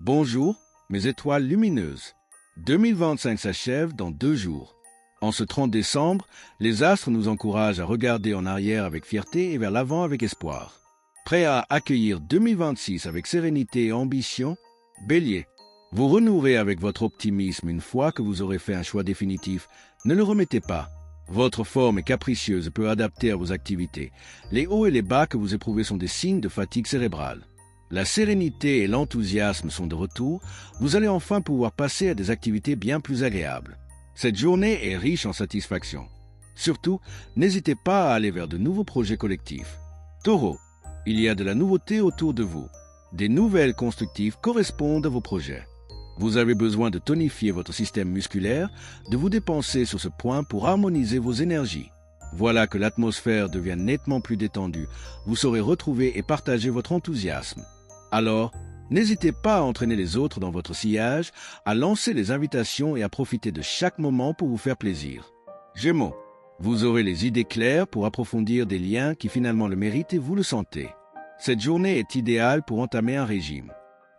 Bonjour, mes étoiles lumineuses. 2025 s'achève dans 2 jours. En ce 30 décembre, les astres nous encouragent à regarder en arrière avec fierté et vers l'avant avec espoir. Prêt à accueillir 2026 avec sérénité et ambition? Bélier, vous renouerez avec votre optimisme une fois que vous aurez fait un choix définitif. Ne le remettez pas. Votre forme est capricieuse et peu adaptée à vos activités. Les hauts et les bas que vous éprouvez sont des signes de fatigue cérébrale. La sérénité et l'enthousiasme sont de retour. Vous allez enfin pouvoir passer à des activités bien plus agréables. Cette journée est riche en satisfaction. Surtout, n'hésitez pas à aller vers de nouveaux projets collectifs. Taureau, il y a de la nouveauté autour de vous. Des nouvelles constructives correspondent à vos projets. Vous avez besoin de tonifier votre système musculaire, de vous dépenser sur ce point pour harmoniser vos énergies. Voilà que l'atmosphère devient nettement plus détendue. Vous saurez retrouver et partager votre enthousiasme. Alors, n'hésitez pas à entraîner les autres dans votre sillage, à lancer les invitations et à profiter de chaque moment pour vous faire plaisir. Gémeaux, vous aurez les idées claires pour approfondir des liens qui finalement le méritent et vous le sentez. Cette journée est idéale pour entamer un régime.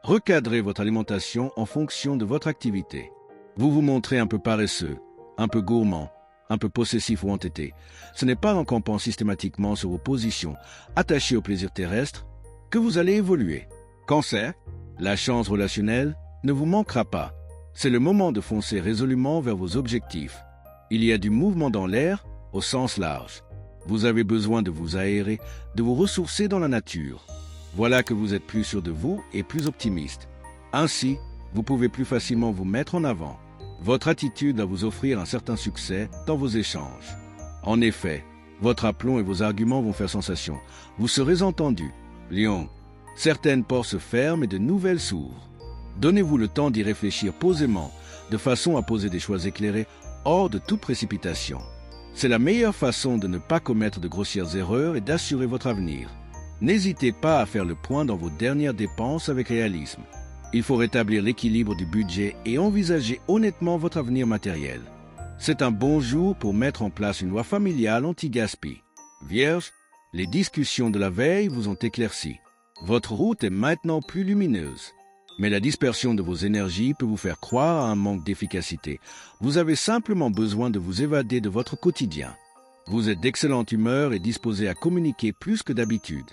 Recadrez votre alimentation en fonction de votre activité. Vous vous montrez un peu paresseux, un peu gourmand, un peu possessif ou entêté. Ce n'est pas en campant systématiquement sur vos positions, attachées au plaisir terrestre, que vous allez évoluer. Cancer, la chance relationnelle ne vous manquera pas. C'est le moment de foncer résolument vers vos objectifs. Il y a du mouvement dans l'air au sens large. Vous avez besoin de vous aérer, de vous ressourcer dans la nature. Voilà que vous êtes plus sûr de vous et plus optimiste. Ainsi, vous pouvez plus facilement vous mettre en avant. Votre attitude va vous offrir un certain succès dans vos échanges. En effet, votre aplomb et vos arguments vont faire sensation. Vous serez entendu. Lion, certaines portes se ferment et de nouvelles s'ouvrent. Donnez-vous le temps d'y réfléchir posément, de façon à poser des choix éclairés, hors de toute précipitation. C'est la meilleure façon de ne pas commettre de grossières erreurs et d'assurer votre avenir. N'hésitez pas à faire le point dans vos dernières dépenses avec réalisme. Il faut rétablir l'équilibre du budget et envisager honnêtement votre avenir matériel. C'est un bon jour pour mettre en place une loi familiale anti-gaspi. Vierge, les discussions de la veille vous ont éclairci. Votre route est maintenant plus lumineuse. Mais la dispersion de vos énergies peut vous faire croire à un manque d'efficacité. Vous avez simplement besoin de vous évader de votre quotidien. Vous êtes d'excellente humeur et disposé à communiquer plus que d'habitude.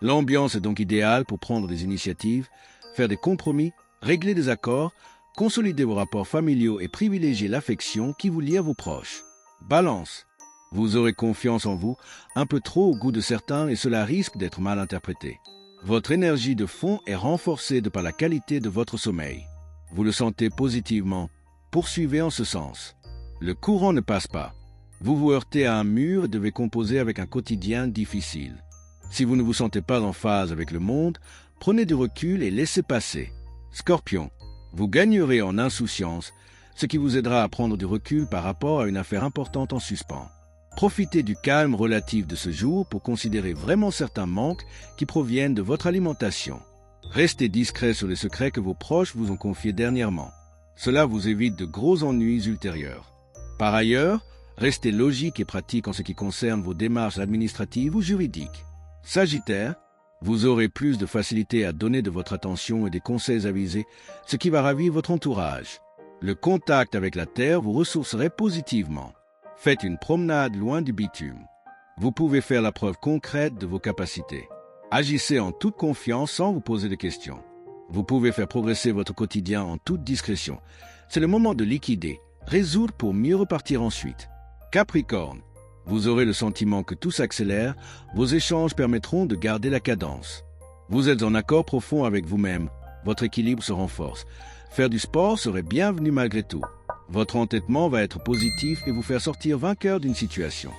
L'ambiance est donc idéale pour prendre des initiatives, faire des compromis, régler des accords, consolider vos rapports familiaux et privilégier l'affection qui vous lie à vos proches. Balance. Vous aurez confiance en vous, un peu trop au goût de certains et cela risque d'être mal interprété. Votre énergie de fond est renforcée de par la qualité de votre sommeil. Vous le sentez positivement. Poursuivez en ce sens. Le courant ne passe pas. Vous vous heurtez à un mur et devez composer avec un quotidien difficile. Si vous ne vous sentez pas en phase avec le monde, prenez du recul et laissez passer. Scorpion, vous gagnerez en insouciance, ce qui vous aidera à prendre du recul par rapport à une affaire importante en suspens. Profitez du calme relatif de ce jour pour considérer vraiment certains manques qui proviennent de votre alimentation. Restez discret sur les secrets que vos proches vous ont confiés dernièrement. Cela vous évite de gros ennuis ultérieurs. Par ailleurs, restez logique et pratique en ce qui concerne vos démarches administratives ou juridiques. Sagittaire, vous aurez plus de facilité à donner de votre attention et des conseils avisés, ce qui va ravir votre entourage. Le contact avec la terre vous ressourcerait positivement. Faites une promenade loin du bitume. Vous pouvez faire la preuve concrète de vos capacités. Agissez en toute confiance sans vous poser de questions. Vous pouvez faire progresser votre quotidien en toute discrétion. C'est le moment de liquider, résoudre pour mieux repartir ensuite. Capricorne, vous aurez le sentiment que tout s'accélère, vos échanges permettront de garder la cadence. Vous êtes en accord profond avec vous-même, votre équilibre se renforce. Faire du sport serait bienvenu malgré tout. Votre entêtement va être positif et vous faire sortir vainqueur d'une situation.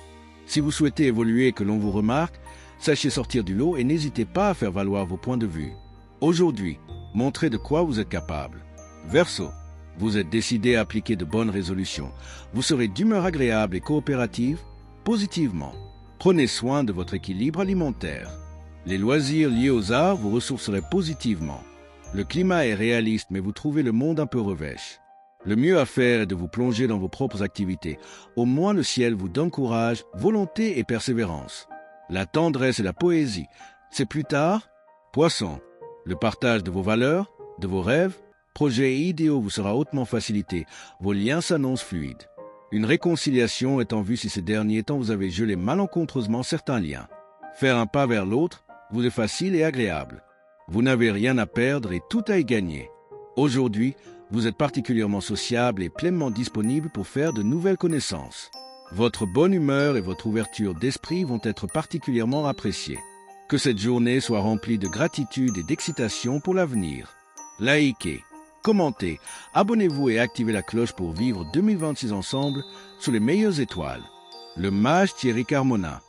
Si vous souhaitez évoluer et que l'on vous remarque, sachez sortir du lot et n'hésitez pas à faire valoir vos points de vue. Aujourd'hui, montrez de quoi vous êtes capable. Verseau, vous êtes décidé à appliquer de bonnes résolutions. Vous serez d'humeur agréable et coopérative, positivement. Prenez soin de votre équilibre alimentaire. Les loisirs liés aux arts vous ressourceraient positivement. Le climat est réaliste, mais vous trouvez le monde un peu revêche. Le mieux à faire est de vous plonger dans vos propres activités. Au moins le ciel vous donne courage, volonté et persévérance. La tendresse et la poésie, c'est plus tard. Poisson, le partage de vos valeurs, De vos rêves, projets et idéaux vous sera hautement facilité. Vos liens s'annoncent fluides. Une réconciliation est en vue si ces derniers temps vous avez gelé malencontreusement certains liens. Faire un pas vers l'autre vous est facile et agréable. Vous n'avez rien à perdre et tout à y gagner. Aujourd'hui, vous êtes particulièrement sociable et pleinement disponible pour faire de nouvelles connaissances. Votre bonne humeur et votre ouverture d'esprit vont être particulièrement appréciées. Que cette journée soit remplie de gratitude et d'excitation pour l'avenir. Likez, commentez, abonnez-vous et activez la cloche pour vivre 2026 ensemble sous les meilleures étoiles. Le mage Thierry Carmona.